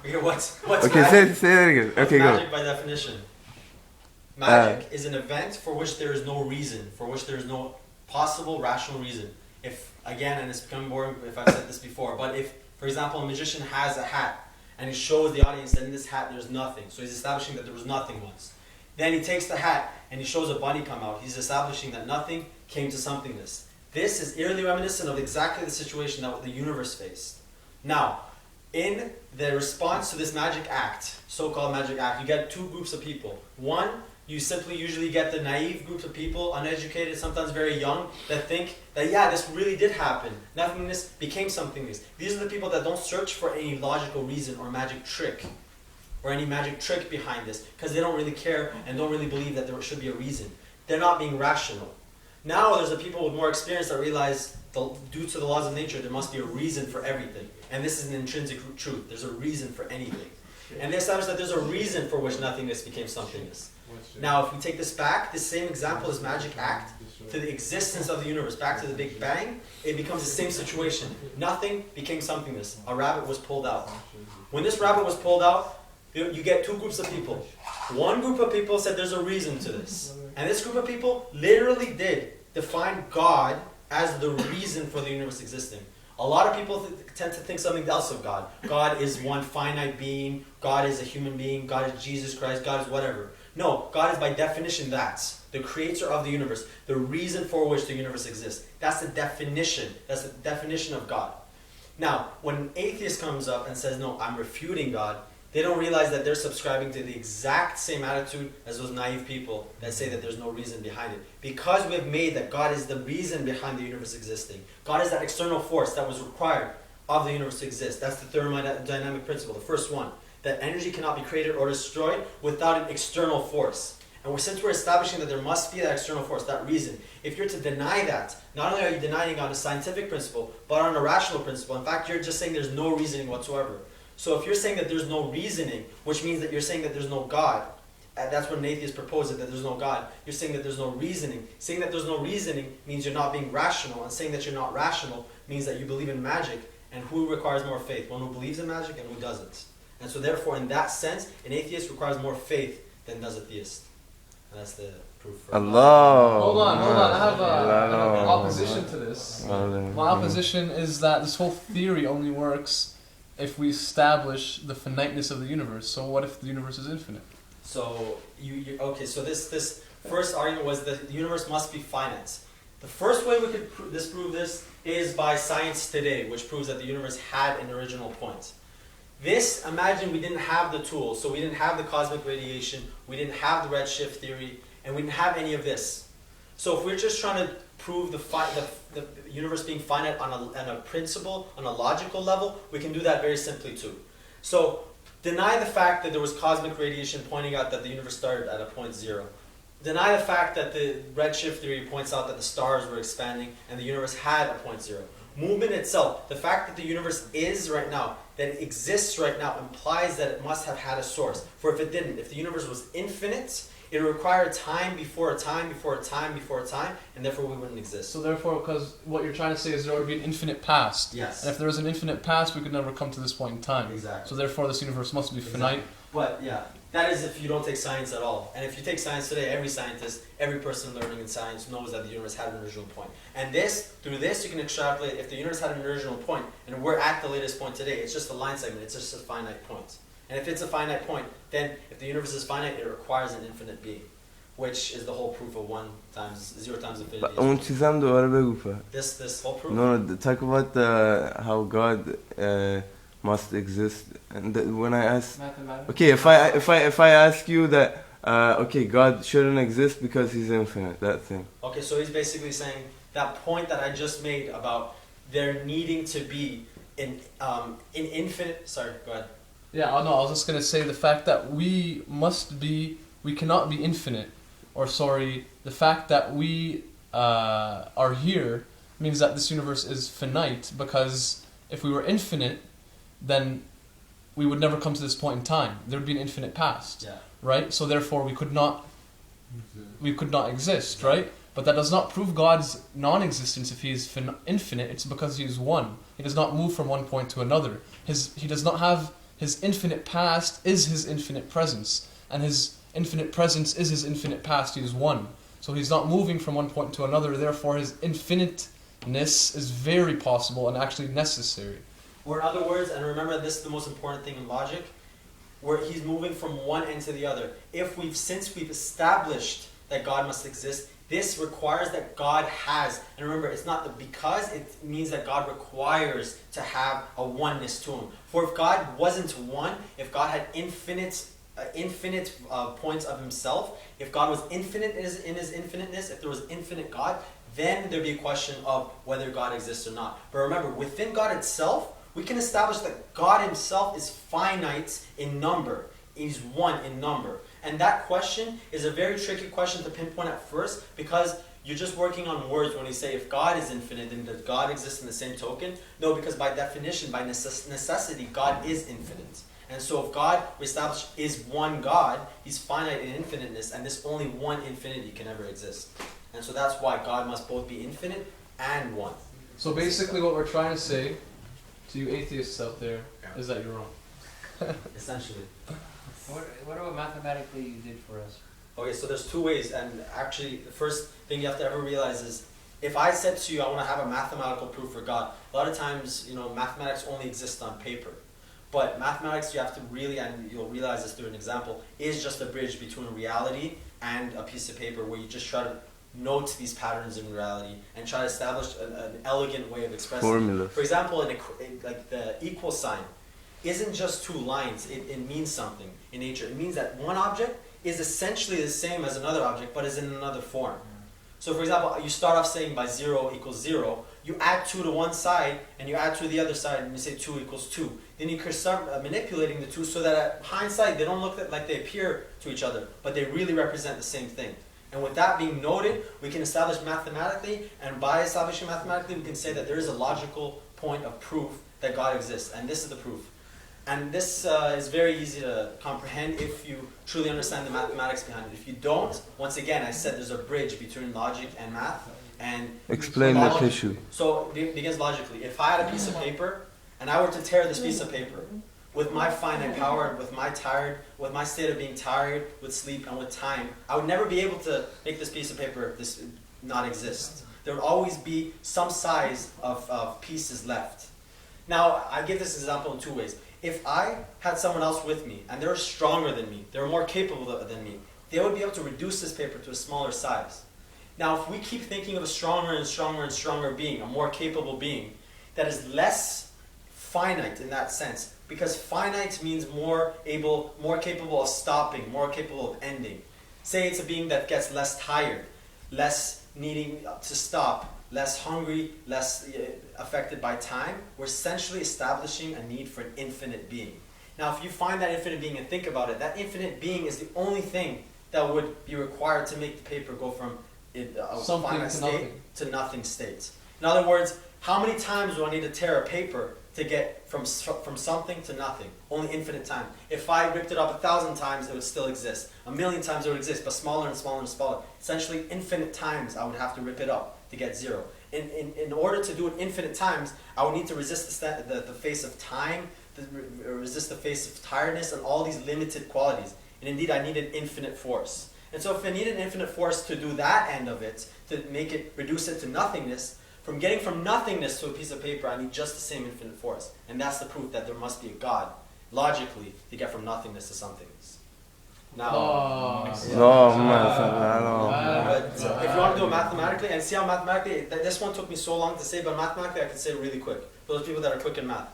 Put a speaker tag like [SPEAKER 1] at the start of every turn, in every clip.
[SPEAKER 1] Okay, what's
[SPEAKER 2] Okay,
[SPEAKER 1] magic?
[SPEAKER 2] say it again. Okay, go.
[SPEAKER 1] Magic by definition. Magic is an event for which there is no reason, for which there is no possible rational reason. If, again, and it's becoming boring if I've said this before, but if, for example, a magician has a hat and he shows the audience that in this hat there's nothing, so he's establishing that there was nothing once. Then he takes the hat and he shows a bunny come out. He's establishing that nothing came to somethingness. This is eerily reminiscent of exactly the situation that the universe faced. Now, in the response to this magic act, so-called magic act, you get two groups of people. One, you simply usually get the naive group of people, uneducated, sometimes very young, that think that, yeah, this really did happen. Nothingness became somethingness. These are the people that don't search for any logical reason or magic trick, or any magic trick behind this, because they don't really care and don't really believe that there should be a reason. They're not being rational. Now there's the people with more experience that realize, due to the laws of nature, there must be a reason for everything. And this is an intrinsic truth. There's a reason for anything. And they establish that there's a reason for which nothingness became somethingness. Now, if we take this back, this same example, this magic act, to the existence of the universe, back to the Big Bang, it becomes the same situation. Nothing became somethingness. A rabbit was pulled out. When this rabbit was pulled out, you get two groups of people. One group of people said there's a reason to this. And this group of people literally did define God as the reason for the universe existing. A lot of people tend to think something else of God. God is one finite being. God is a human being. God is Jesus Christ. God is whatever. No, God is by definition that. The creator of the universe. The reason for which the universe exists. That's the definition. That's the definition of God. Now, when an atheist comes up and says, no, I'm refuting God, they don't realize that they're subscribing to the exact same attitude as those naive people that say that there's no reason behind it. Because we have made that God is the reason behind the universe existing. God is that external force that was required of the universe to exist. That's the thermodynamic principle, the first one. That energy cannot be created or destroyed without an external force. And since we're establishing that there must be that external force, that reason, if you're to deny that, not only are you denying on a scientific principle, but on a rational principle. In fact, you're just saying there's no reasoning whatsoever. So if you're saying that there's no reasoning, which means that you're saying that there's no God, and that's what an atheist proposes, that there's no God, you're saying that there's no reasoning. Saying that there's no reasoning means you're not being rational, and saying that you're not rational means that you believe in magic, and who requires more faith? One who believes in magic and who doesn't. And so therefore, in that sense, an atheist requires more faith than does a theist. And that's the proof for
[SPEAKER 2] Allah.
[SPEAKER 3] Hold on. I have an opposition to this. My opposition is that this whole theory only works if we establish the finiteness of the universe. So what if the universe is infinite?
[SPEAKER 1] So so this first argument was that the universe must be finite. The first way we could disprove this is by science today, which proves that the universe had an original point. This, imagine we didn't have the tools, so we didn't have the cosmic radiation, we didn't have the redshift theory, and we didn't have any of this. So if we're just trying to prove the universe being finite on a principle, on a logical level, we can do that very simply too. So deny the fact that there was cosmic radiation pointing out that the universe started at a point zero. Deny the fact that the redshift theory points out that the stars were expanding and the universe had a point zero. Movement itself, the fact that the universe is right now, that it exists right now, implies that it must have had a source. For if it didn't, if the universe was infinite, it would require time before a time before a time before a time, and therefore we wouldn't exist.
[SPEAKER 3] So therefore, because what you're trying to say is there would be an infinite past.
[SPEAKER 1] Yes.
[SPEAKER 3] And if there was an infinite past, we could never come to this point in time.
[SPEAKER 1] Exactly.
[SPEAKER 3] So therefore, this universe must be finite.
[SPEAKER 1] But yeah, that is if you don't take science at all. And if you take science today, every scientist, every person learning in science knows that the universe had an original point. And through this, you can extrapolate if the universe had an original point, and we're at the latest point today, it's just a line segment, it's just a finite point. And if it's a finite point, then if the universe is finite, it requires an infinite being, which is the whole proof of 1 times 0 times infinity.
[SPEAKER 2] اون چیزم دوباره بگو
[SPEAKER 1] This whole proof?
[SPEAKER 2] No, talk about how God must exist. And when I ask, okay, if I ask you that, okay, God shouldn't exist because He's infinite, that thing.
[SPEAKER 1] Okay, so he's basically saying that point that I just made about there needing to be an infinite. Sorry, go ahead.
[SPEAKER 3] Yeah, no, I was just gonna say the fact that we cannot be infinite, or the fact that we are here means that this universe is finite, because if we were infinite, then we would never come to this point in time. There would be an infinite past, right? So therefore we could not exist, right? But that does not prove God's non-existence if He is infinite. It's because He is one. He does not move from one point to another. He does not have his infinite past is his infinite presence, and his infinite presence is his infinite past. He is one. So he's not moving from one point to another, therefore his infiniteness is very possible and actually necessary.
[SPEAKER 1] Or in other words, and remember this is the most important thing in logic, where he's moving from one end to the other. Since we've established that God must exist, this requires that God has. And remember, it's not the because, it means that God requires to have a oneness to him. For if God wasn't one, if God had infinite points of himself, if God was infinite in his infiniteness, if there was infinite God, then there'd be a question of whether God exists or not. But remember, within God itself, we can establish that God himself is finite in number. He's one in number. And that question is a very tricky question to pinpoint at first, because you're just working on words when you say if God is infinite, then does God exist in the same token? No, because by definition, by necessity, God is infinite. And so if God, we establish, is one God, he's finite in infiniteness, and this only one infinity can ever exist. And so that's why God must both be infinite and one.
[SPEAKER 3] So basically what we're trying to say to you atheists out there is that you're wrong.
[SPEAKER 1] Essentially.
[SPEAKER 4] What about mathematically you did for us?
[SPEAKER 1] Okay, so there's two ways, and actually the first thing you have to ever realize is, if I said to you I want to have a mathematical proof for God, a lot of times, mathematics only exist on paper. But mathematics, you have to really, and you'll realize this through an example, is just a bridge between reality and a piece of paper where you just try to note these patterns in reality and try to establish an elegant way of expressing
[SPEAKER 2] Formula.
[SPEAKER 1] it. For example, like the equal sign isn't just two lines, it means something in nature. It means that one object is essentially the same as another object, but is in another form. So for example, you start off saying by 0 equals 0, you add 2 to one side, and you add 2 to the other side, and you say 2 equals 2. Then you can start manipulating the two so that at hindsight, they don't look like they appear to each other, but they really represent the same thing. And with that being noted, we can establish mathematically, and by establishing mathematically, we can say that there is a logical point of proof that God exists, and this is the proof. And this is very easy to comprehend if you truly understand the mathematics behind it. If you don't, once again, I said there's a bridge between logic and math. And
[SPEAKER 2] explain that issue.
[SPEAKER 1] So it begins logically. If I had a piece of paper, and I were to tear this piece of paper, with my finite power, with my state of being tired, with sleep, and with time, I would never be able to make this piece of paper not exist. There would always be some size of pieces left. Now, I give this example in two ways. If I had someone else with me, and they're stronger than me, they're more capable than me, they would be able to reduce this paper to a smaller size. Now, if we keep thinking of a stronger and stronger and stronger being, a more capable being, that is less finite in that sense, because finite means more capable of stopping, more capable of ending. Say it's a being that gets less tired, less needing to stop, less hungry, less affected by time. We're essentially establishing a need for an infinite being. Now, if you find that infinite being and think about it, that infinite being is the only thing that would be required to make the paper go from a finite state to nothing state. In other words, how many times do I need to tear a paper to get from something to nothing? Only infinite time. If I ripped it up 1,000 times, it would still exist. 1,000,000 times it would exist, but smaller and smaller and smaller. Essentially, infinite times I would have to rip it up to get 0. In order to do it infinite times, I would need to resist the face of time, resist the face of tiredness, and all these limited qualities. And indeed, I need an infinite force. And so if I need an infinite force to do that end of it, to make it, reduce it to nothingness, from getting from nothingness to a piece of paper, I need just the same infinite force. And that's the proof that there must be a God, logically, to get from nothingness to somethingness. Now, but if you want to do it mathematically, and see how mathematically, this one took me so long to say, but mathematically I can say it really quick. For those people that are quick in math.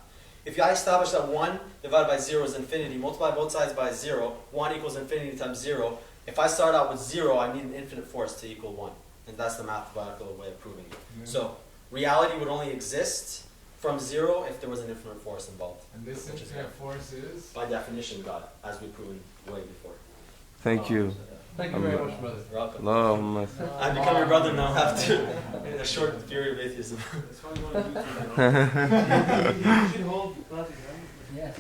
[SPEAKER 1] If I establish that 1 divided by 0 is infinity, multiply both sides by 0, 1 equals infinity times 0. If I start out with 0, I need an infinite force to equal 1. And that's the mathematical way of proving it. Mm-hmm. So, reality would only exist from 0 if there was an infinite force involved.
[SPEAKER 5] And this infinite force is?
[SPEAKER 1] By definition, God, as we've proven way before.
[SPEAKER 2] Thank you.
[SPEAKER 3] Thank you very much, brother.
[SPEAKER 1] You're welcome. I've become your brother now after a short period of atheism.
[SPEAKER 4] That's why you want to do it. You should hold classes, right?
[SPEAKER 6] Yes.